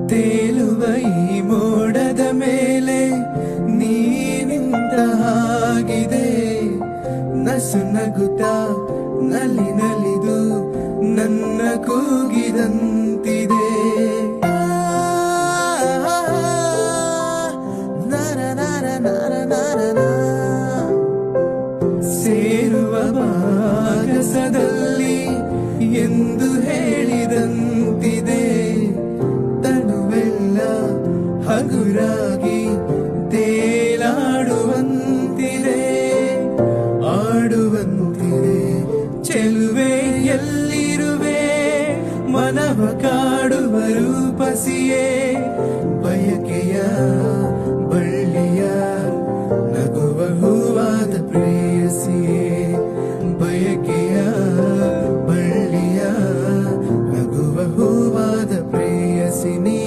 ತೇಲುವ ಈ ಮೋಡದ ಮೇಲೆ ನೀ ನಿಂತ ಹಾಗಿದೆ, ನಸು ನಗುತ್ತಾ ನಲಿ ನಲಿದು ನನ್ನ ಕೂಗಿದಂತಿದೆ. ಸೇರುವ ಭಾಗಸದಲ್ಲಿ ಎಂದು ಹೇಳಿದಂತಿದೆ, ತನುವೆಲ್ಲ ಹಗುರಾಗಿ ತೇಲಾಡುವಂತಿದೆ, ಆಡುವಂತಿದೆ. ಚೆಲುವೆ ಎಲ್ಲಿರುವೆ, ಮನವ ಕಾಡುವ ರೂಪಸಿಯೇ, ಬಯಕೆಯ ಬಳ್ಳಿಯ ನಗುವ ಹೂವಾದ ಪ್ರೇಯಸಿಯೇ, ಬಯಕೆಯ ಬಳ್ಳಿಯ ನಗುವ ಹೂವಾದ ಪ್ರೇಯಸಿ ನೀ.